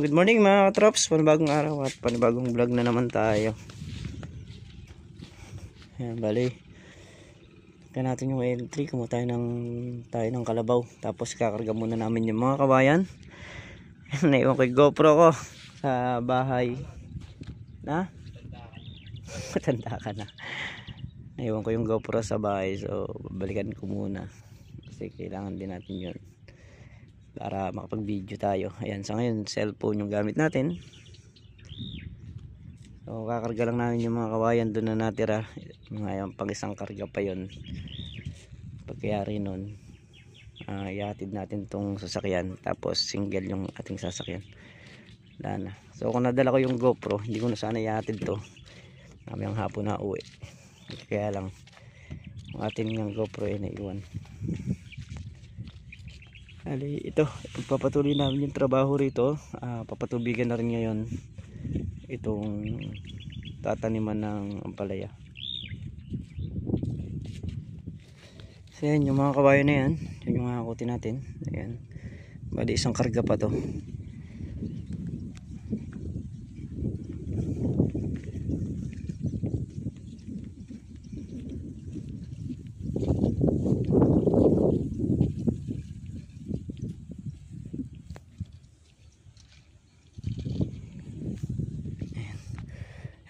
Good morning mga katrops, panibagong araw at panibagong vlog na naman tayo. Ayan, bali kaya natin yung entry, kumuha tayo ng kalabaw. Tapos kakarga muna namin yung mga kawayan. Naiwan ko yung GoPro ko sa bahay. Na? Matanda ka na. Naiwan ko yung GoPro sa bahay, so balikan ko muna kasi kailangan din natin yun para makapag video tayo. Ayan, sa ngayon cellphone yung gamit natin, so kakarga lang namin yung mga kawayan doon na natira. Ngayon pag isang karga pa yon, pagkayari nun ihatid natin tong sasakyan, tapos single yung ating sasakyan. Wala na. So kung nadala ko yung GoPro, hindi ko na sana ihatid to, mamayang hapon na uwi, kaya lang ang ating yung GoPro ay naiwan. Ali, ito, pagpapatuloy namin yung trabaho rito. Papatubigan na rin ngayon itong tataniman ng ampalaya. So yan, yung mga kabayo na yan, yun yung hakutin natin. Ayan, bali isang karga pa to.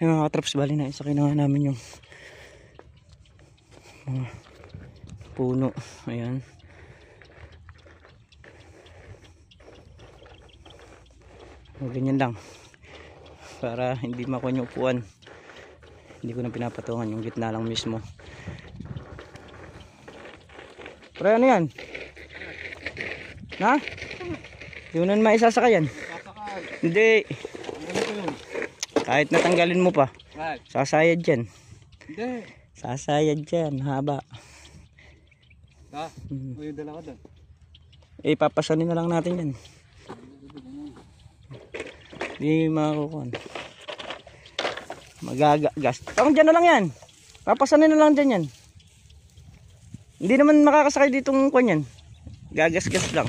Yung mga traps, bali na isa kinuha namin yung mga puno. Ayan, ganyan lang para hindi makuha yung upuan. Hindi ko na pinapatungan, yung gitna lang mismo. Pero ano yan? Na? Yun na maisasakayan? Hindi. Kahit natanggalin mo pa, sasayad dyan. Hindi. Sasayad dyan, haba. Yung dala ko doon. Papasanin na lang natin yan. Hindi makakukuhan. Magagas. Takong dyan na lang yan. Papasanin na lang dyan yan. Hindi naman makakasakay ditong kuhan yan. Gagas-gas lang.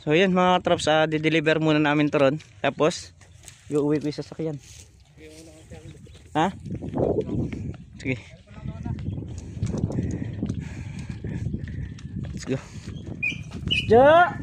So yan mga traps, di-deliver muna namin to ron. Tapos iuwi ko yung sasakyan. Ha? Sige. Let's go. Ja!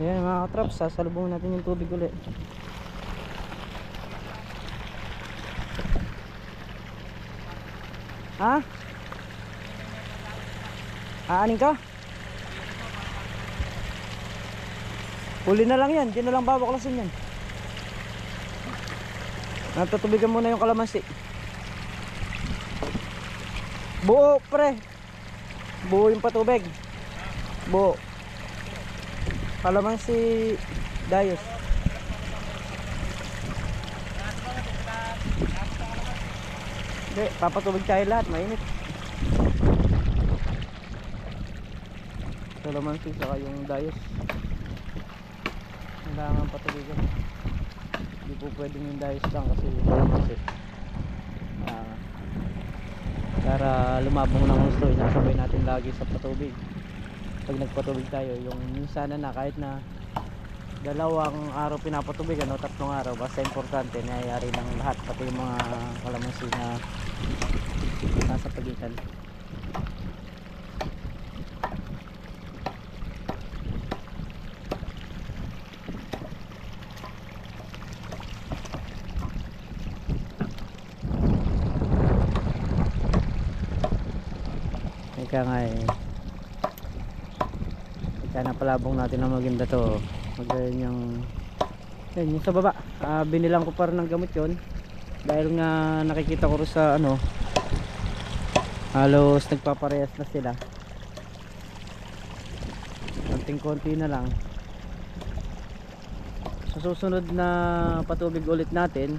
Ayan mga katraps, sasalubong natin yung tubig ulit. Ha? Aanin ka? Huli na lang yan, di na lang babaklasin yan. Natutubigan muna yung kalamansi. Buo pre. Buo yung patubig. Buo. Kalamansi dayos. Hindi, papatubig tayo lahat, mainit. Kalamansi saka yung dayos. Kailangan patubigan. Hindi po pwedeng yung dayos lang kasi kalamansi. Para lumabong ng gusto, isasabay natin lagi sa patubig. Pag nagpatubig tayo, yung minsan na kahit na 2 araw pinapatubig, 3 araw, basta importante nangyayari ng lahat, pati yung mga kalamansi na nasa pagitan. Kaya nga kaya napalabong natin na maganda to. Magayon yung sa baba. Binilang ko pa rin ng gamot yon dahil nga nakikita ko rin sa halos nagpaparehas na sila. Konting-konti na lang. Sa susunod na patubig ulit natin,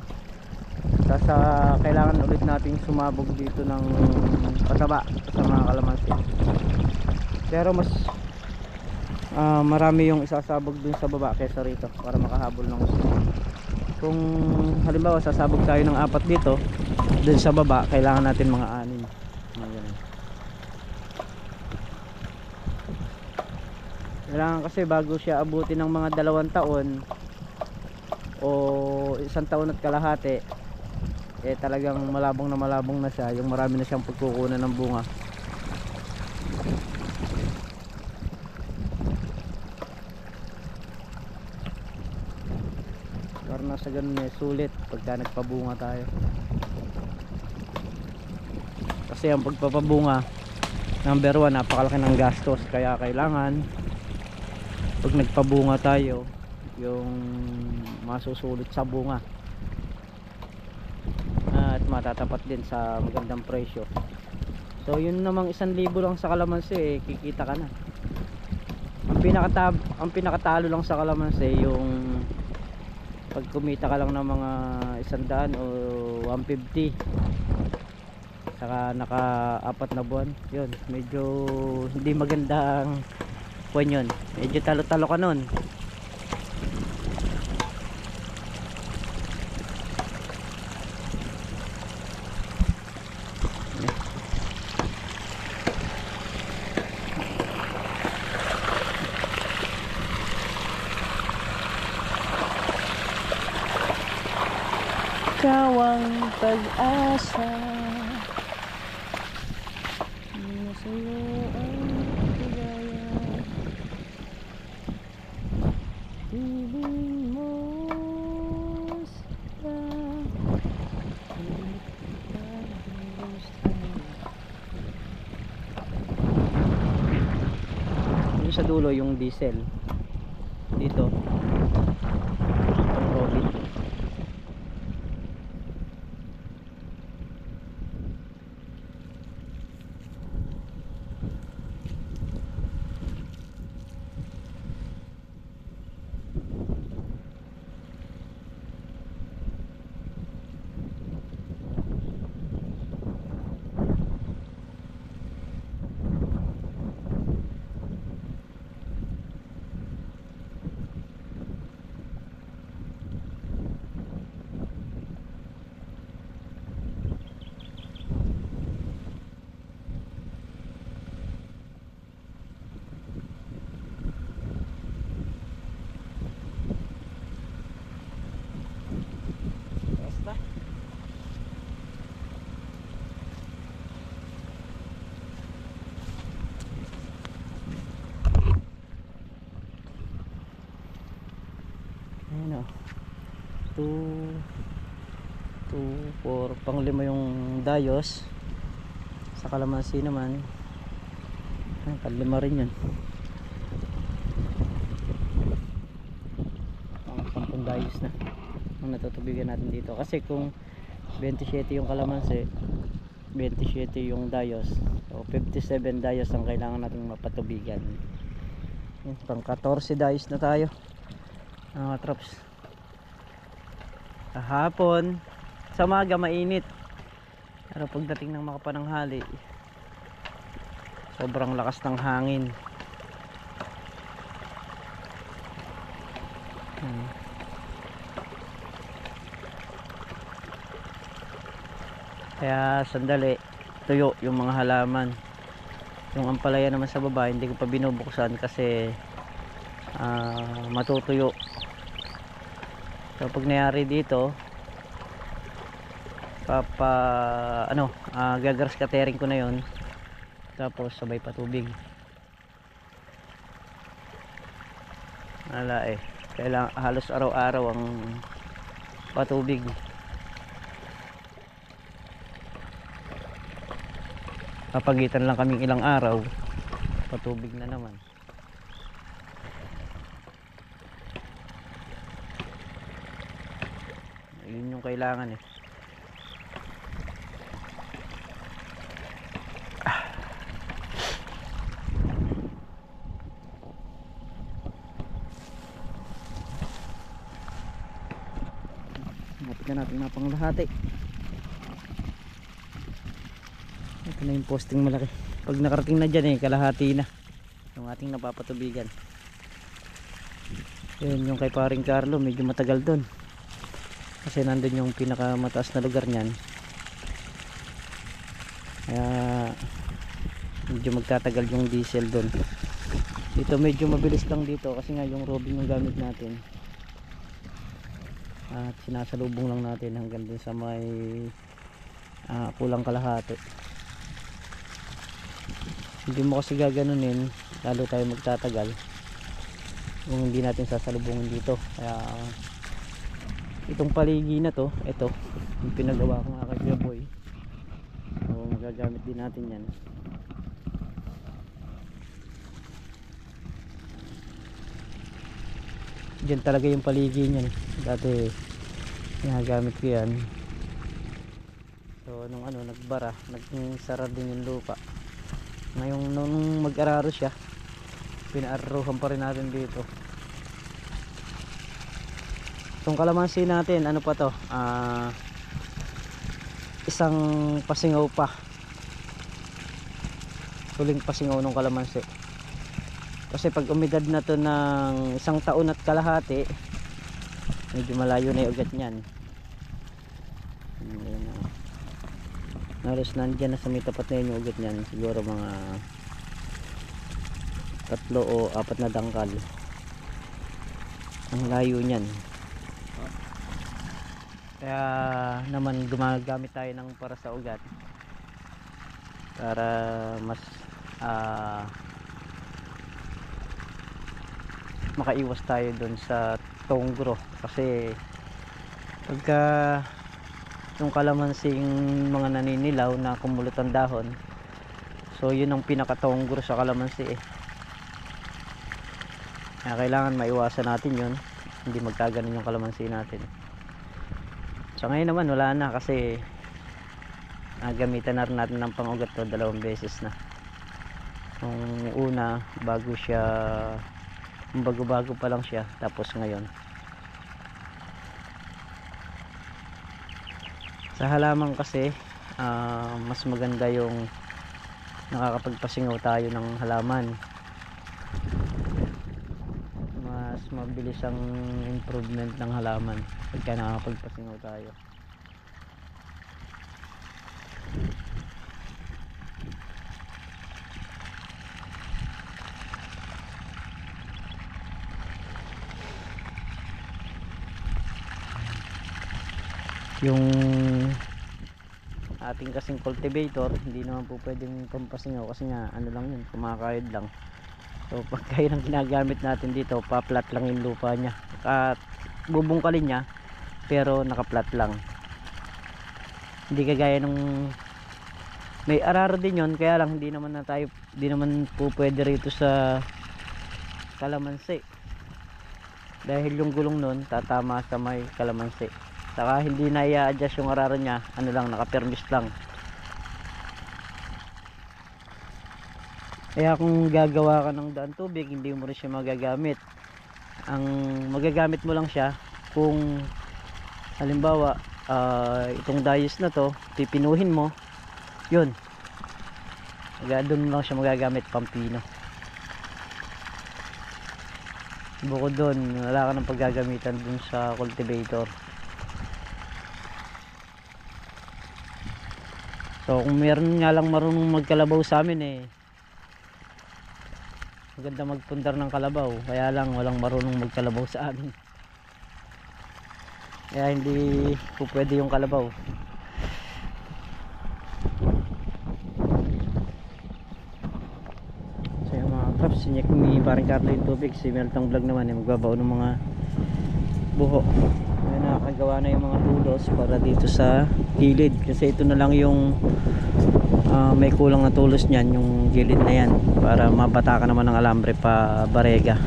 kailangan ulit nating sumabog dito ng pataba sa mga kalamansi. Pero mas marami yung isasabog dun sa baba kaysa rito para makahabol ng gusto. Kung halimbawa sasabog tayo ng 4 dito, dun sa baba kailangan natin mga 6. Kailangan kasi bago siya abutin ng mga 2 taon o 1 taon at kalahati, talagang malabong na siya, yung marami na siyang pagkukunan ng bunga. Para nasa ganun sulit pagka nagpabunga tayo, kasi ang pagpapabunga, number 1, napakalaki ng gastos. Kaya kailangan pag nagpabunga tayo, yung masusulit sa bunga at matatapat din sa magandang presyo. So yun namang 1,000 lang sa kalamansi, kikita ka na. Ang pinakatalo lang sa kalamansi yung pag kumita ka lang ng mga 100 o 150 saka naka-4 na buwan, yun medyo hindi magandang buwan yun, medyo talo-talo ka nun. Ikaw ang pag-asa, sa'yo ang ligaya, piling mo sila, yung sa dulo yung diesel dito ang Robin. Ayan o, 2, 4, pang 5 yung dayos. Sa kalamansi naman Panlima rin yan. Mga 10 dayos na ang natutubigan natin dito, kasi kung 27 yung kalamansi, 27 yung dayos, so 57 dayos ang kailangan nating mapatubigan. Pang 14 dayos na tayo mga traps. Kahapon sa umaga mainit, pero pagdating ng makapananghali sobrang lakas ng hangin. Kaya sandali tuyo yung mga halaman. Yung ampalaya naman sa baba hindi ko pa binubuksan kasi matutuyo. So pag nangyari dito, gagrass cutting ko na yon, tapos sabay patubig. Kailangan halos araw-araw ang patubig. Papagitan lang kaming ilang araw, patubig na naman. Yun yung kailangan eh. Napit na natin mapanglahati. Ito na yung posting malaki. Pag nakarating na dyan kalahati na yung ating napapatubigan. Yun yung kay paring Carlo, medyo matagal dun kasi nandun yung pinakamataas na lugar nyan, kaya medyo magtatagal yung diesel dun. Dito medyo mabilis lang dito kasi nga yung robing yung gamit natin, at sinasalubong lang natin hanggang dun sa may kulang kalahati. Hindi mo kasi gaganunin, lalo tayo magtatagal kung hindi natin sasalubungin dito. Kaya itong paligi na to, ito yung pinagawa ko nga kay Kuya Boy, so magagamit din natin yan. Diyan talaga yung paligi niyan, dati ginagamit ko yan. So nung nagbara, nagsara din yung lupa. Ngayong nung mag-araro siya, pinaaruhan pa rin natin dito. Itong kalamansi natin, ano pa to, isang pasingaw pa, huling pasingaw ng kalamansi. Kasi pag umidad na to ng 1 taon at kalahati, medyo malayo na yung ugat nyan. Halos nandyan na sa may tapat na yun yung ugat nyan, siguro mga 3 o 4 na dangkal ang layo nyan. Kaya naman gumagamit tayo ng para sa ugat para mas makaiwas tayo dun sa tongro. Kasi pagka yung kalamansing mga naninilaw na kumulot ang dahon, so yun ang pinakatongro sa kalamansi kaya kailangan maiwasan natin yun, hindi magkaganon yung kalamansi natin. So ngayon naman wala na kasi gamitan na rin natin ng pangugat to 2 beses na. Yung una bago pa lang siya, tapos ngayon. Sa halaman kasi mas maganda yung nakakapagpasingaw tayo ng halaman, mas mabilis ang improvement ng halaman pagka nakakapagpasingaw tayo. Yung ating kasing cultivator hindi naman po pwedeng pampasingaw kasi nga lang yun, kumakayod lang. So pagka yun ang ginagamit natin dito, pa-flat lang yung lupa niya at bubungkalin niya pero naka-flat lang, hindi kagaya nung May araro din yon, kaya lang hindi naman po pwede rito sa kalamansi. Dahil yung gulong nun tatama sa may kalamansi. Saka hindi na i-adjust yung araro niya, ano lang, naka-permis lang. Kaya kung gagawa ka ng daan tubig, hindi mo rin siya magagamit. Ang magagamit mo lang siya kung halimbawa itong dayos na to, pipinuhin mo, yun, doon lang siya magagamit, pampino. Bukod doon, wala ka ng paggagamitan dun sa cultivator. So kung meron nga lang marunong magkalabaw sa amin, maganda magpundar ng kalabaw, kaya lang walang marunong magkalabaw sa amin, kaya hindi po pwede yung kalabaw. So yung mga traps, sinyek ni parang Carlo yung tubig, si Meltong Vlog naman magbabaw ng mga buho. Kaya nakakagawa na yung mga tulos para dito sa gilid, kasi ito na lang yung may kulang na tulos niyan, yung gilid na yan, para mabatakan naman ng alambre pa barega.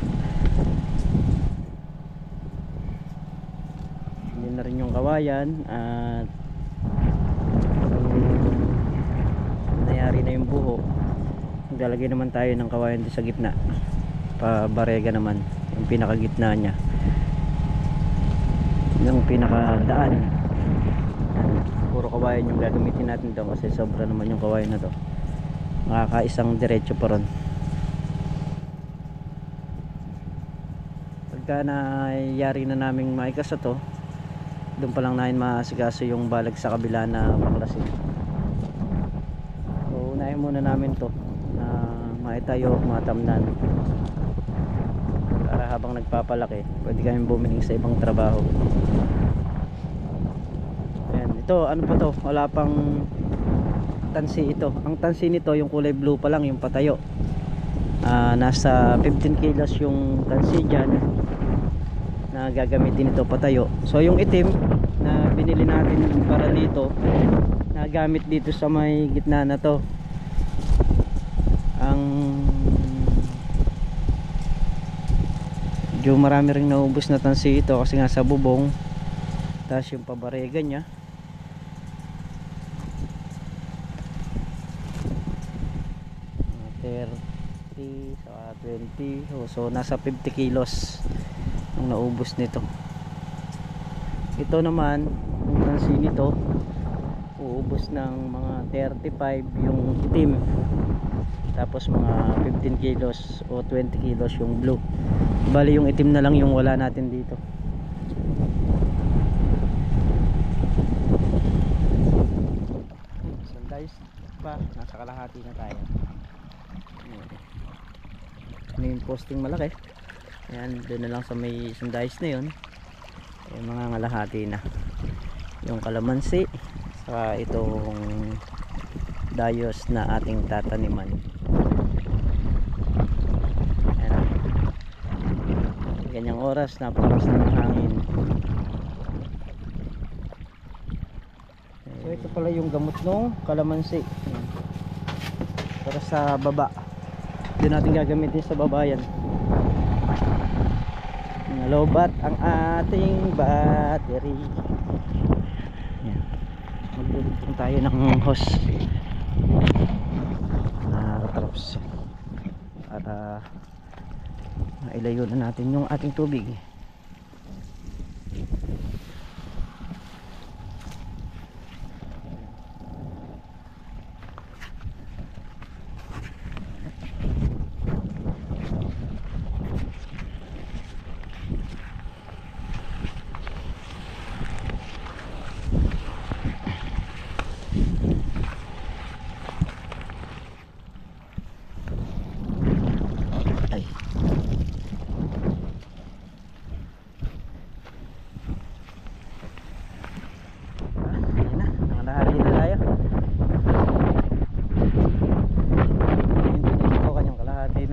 Hindi na rin yung kawayan at nangyari na yung buho. Maglalagay naman tayo ng kawayan din sa gitna pa barega naman, yung pinakagitna nya, yung pinakadaan. Puro kawayan yung gagamitin natin doon kasi sobra naman yung kawayan na to, makakaisang diretso pa ron. Pagka nayari na naming maikasa to, doon pa lang namin maasikaso yung balag sa kabila na baklasin. So unahin muna namin to na maitayo, matamnan, para habang nagpapalaki pwede kami bumiling sa ibang trabaho. Ito, ano pa to? Wala pang tansi ito. Ang tansi nito, yung kulay blue pa lang, yung patayo. Nasa 15 kilos yung tansi dyan na gagamitin ito patayo. So yung itim na binili natin para dito, na gamit dito sa may gitna na to, ang medyo marami ring naubos na tansi ito kasi nga sa bubong, tapos yung pabarega nya sa 20, so nasa 50 kilos ang naubos nito. Ito naman, yung tansi nito uubos ng mga 35 yung itim, tapos mga 15 kilos o 20 kilos yung blue. Bali yung itim na lang yung wala natin dito. Sandayos pa, nasa kalahati na tayo. Ano yung posting malaki, ayan, doon na lang sa may sandayos na yun, mga ngalahati na yung kalamansi, saka itong dayos na ating tataniman. Ayan, ganyang oras, napakalakas ng hangin. So ito pala yung gamot ng kalamansi. Ayan, para sa baba, doon natin gagamitin sa babayan. Nalobat ang ating battery. Magdudugtong tayo ng hose na traps para mailayo na natin yung ating tubig.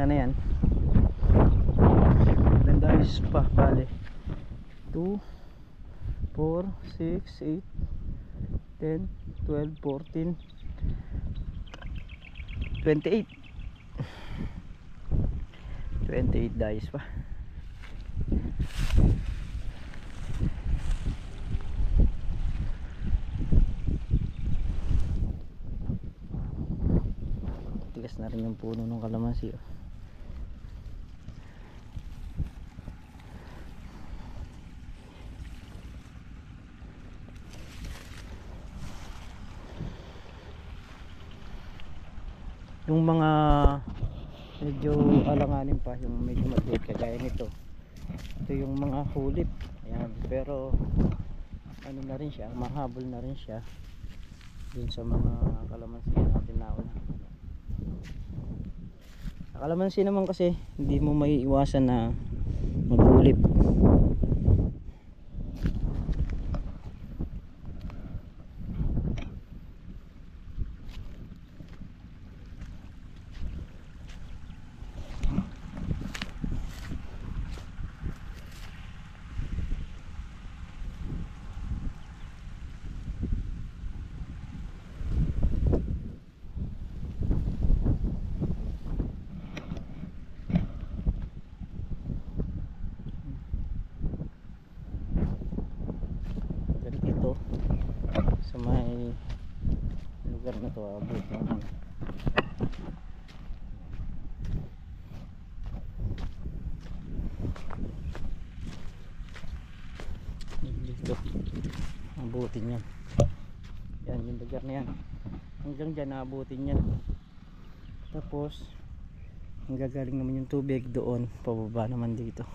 Na yan, gandayos pa, bale 2, 4, 6, 8, 10, 12, 14, 28 days pa. Tigas na rin yung puno ng kalamansi, oh. Yung mga medyo alanganin pa, yung medyo maliit kagaya nito, ito yung mga hulip. Ayan, pero ano na rin siya, mahabol na rin siya dun sa mga kalamansi natin nauna. Sa kalamansi naman kasi hindi mo may iwasan na maghulip. Sa may lugar na to, abot naman. Dito abutin yan. Yan yung lugar na yan, hanggang dyan naabutin yan. Tapos ang gagaling naman yung tubig doon, pababa naman dito.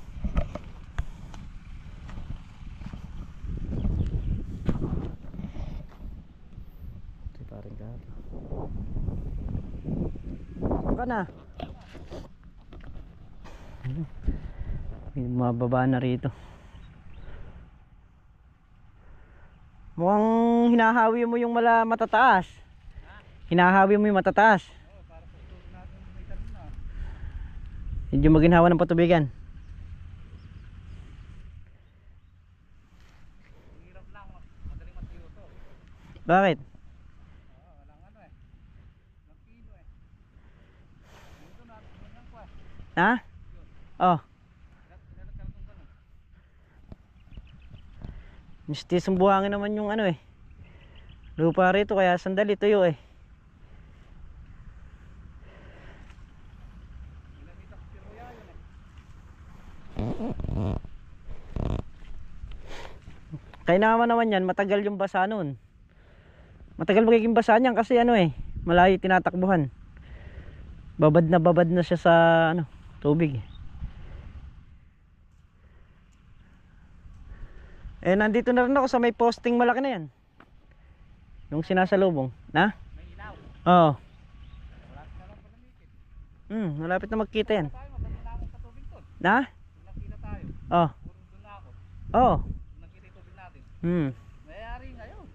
Ka na. May mababa na rito. Mukhang hinahawi mo yung matataas. Hinahawi mo yung matataas. Medyo maginhawa ng patubigan. Bakit? Ha? Oh. Mistis ang buhangin naman yung ano eh. Lupa rito kaya sandali tuyo eh. Kaya naman yan, matagal yung basa nun. Matagal magiging basa niyan kasi ano eh, malayo tinatakbuhan. Babad na siya sa ano, tubig. Eh nandito na rin ako sa may posting malaki na yan. Yung sinasalubong. Na? May ilaw. Oo. Malapit na lang palamitin. Malapit na magkita yan. Tayo, maganda na akong katubig doon. Na? Nakita tayo. Oo. Puro doon na ako. Oo. Nakita yung tubig natin. Mayayari ngayon.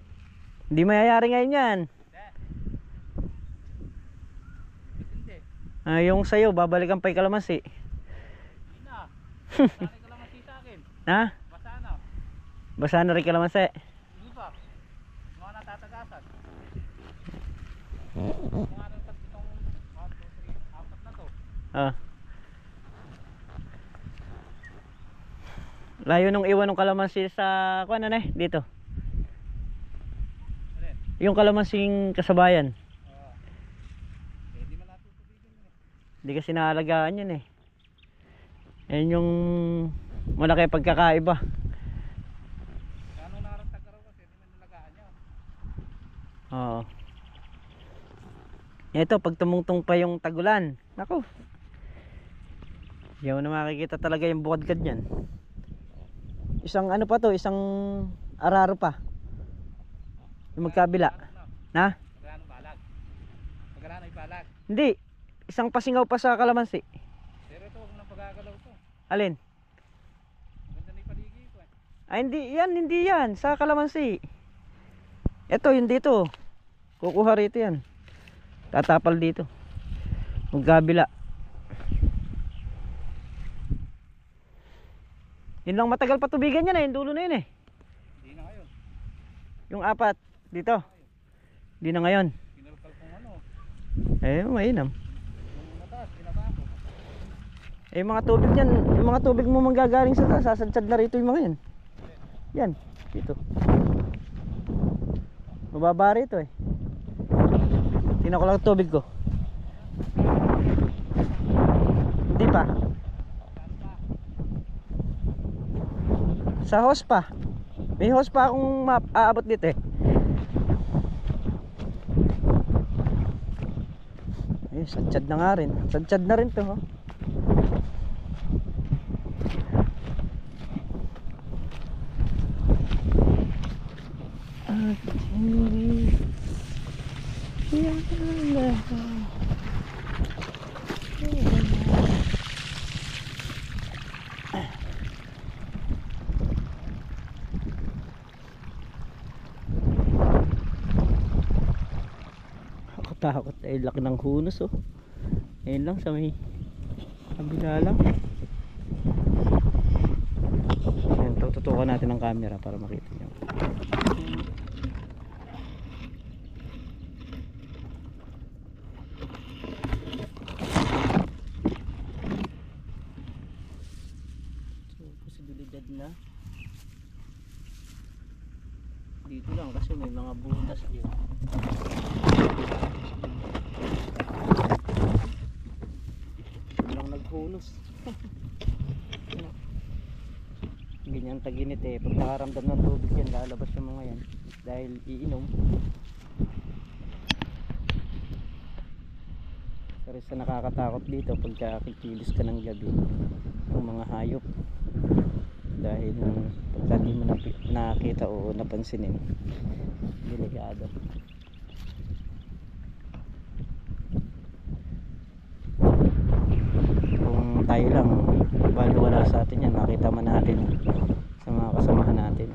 Hindi mayayari ngayon yan. Hindi. Yung sayo, babalikan pa yung kalamansi. Hindi na. Sari ka lang sa akin. Ha? Basa na. Basa na rin kalamansi. Hindi pa. Mga natatagasan. Mga natatag itong 1, 2, 3, 4 na to. Layo nung iwan ng kalamansi sa kuan na dito. Alin? Yung kalamansing kasabayan. Hindi man natutubigan yun eh. Hindi kasi naalagaan yun eh. Yan yung malaki pagkakaiba. Kano narantag ka raw kasi hindi man nalagaan niya. Oo. Ito pag tumungtong pa yung tagulan, naku, hindi mo na makikita talaga yung bukadkad niyan. Isang ano pa to, isang araro pa yung magkabila. Na? Magkano balag? Magkano ibalag? Hindi, isang pasingaw pa sa kalamansi. Pero ito, huwag nang pagagalaw to. Alin? Ganda na ipaligay ko eh. Ay hindi yan sa kalamansi. Ito yung dito, kukuha rito yan, tatapal dito magkabila. Yun lang matagal patubigan yan eh, yung dulo na yun eh. Hindi na ngayon. Yung apat dito, hindi na ngayon. Kinalkal kong ano. Mainam. Yung mataas, binaba ko. Mga tubig yan, yung mga tubig mo manggagaling sa taas, sasadsad na rito yung mga yan. Yan, dito. Mababa rito eh. Tingnan ko lang tubig ko. Hindi pa. Sa hose pa. May hose pa akong aabot dito eh. Sadsad na nga rin. Sadsad na rin to, oh. At hindi yan lahat. Takot ay laki ng hunos, oh. Ayun lang sa may kabila lang. Ayan, tututukan natin ang camera para makita nyo. So posibilidad na dito lang kasi may mga butas dito. Naghunos. Ganyan taginit eh. Pag nakaramdam ng tubig yan, lalabas yung mga yan dahil iinom. Pero sa nakakatakot dito pagka kikilos ka ng gabi ng mga hayop, dahil pagka di mo nakita o napansinin, delikado. Tayo lang baliwala sa atin yan, makita man natin sa mga kasamahan natin.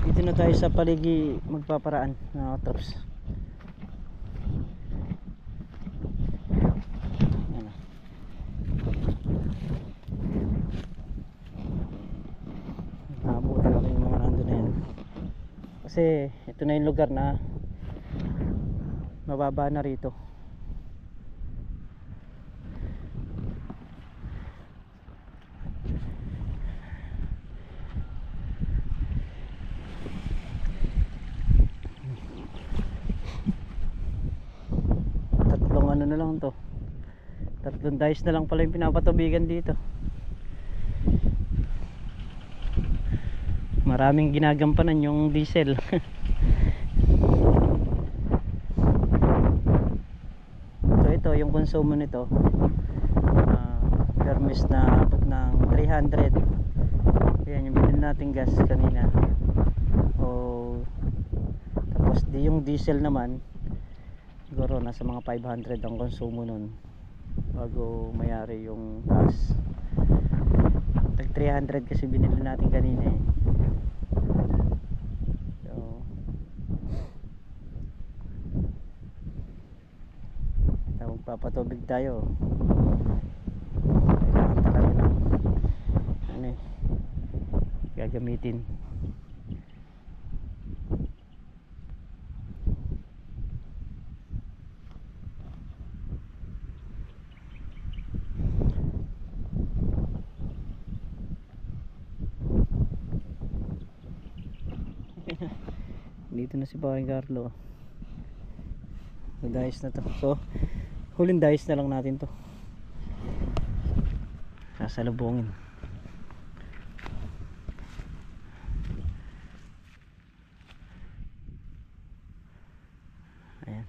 Dito na tayo sa paligi magpaparaan na traps. Kasi ito na yung lugar na mababa na rito. Tatlong ano na lang to. Tatlong dice na lang pala yung pinapatubigan dito. Maraming ginagampanan yung diesel. So ito yung konsumo nito, permis na abot ng 300. Ayan yung binili natin gas kanina. Tapos yung diesel naman siguro nasa mga 500 ang konsumo nun bago mayari yung gas. Tag 300 kasi binili natin kanina eh. Magpapatubig tayo, kailangan talaga ng ano eh, gagamitin. Dito na si Paring Carlo, nag-ayos na to. So huling dice na lang natin to, sasalubungin. Ayan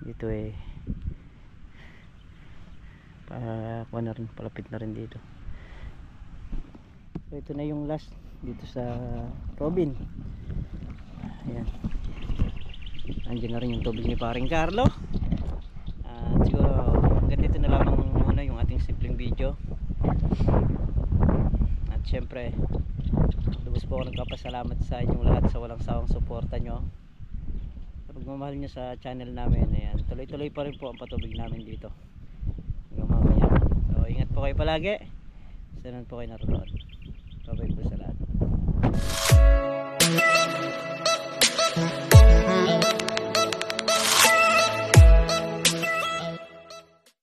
dito eh, kuha na rin, palapit na rin dito. So ito na yung last dito sa Robin. Ayan, andyan na rin yung tubig ni Paring Carlo. Siguro ganito na lamang muna yung ating simpleng video. At syempre lubos po ako nagpapasalamat sa inyong lahat sa walang sawang suporta nyo, sa pagmamahal nyo sa channel namin. Ayan, tuloy tuloy pa rin po ang patubig namin dito. ingat po kayo palagi. Saan po kayo naroon. Bye-bye po sa lahat.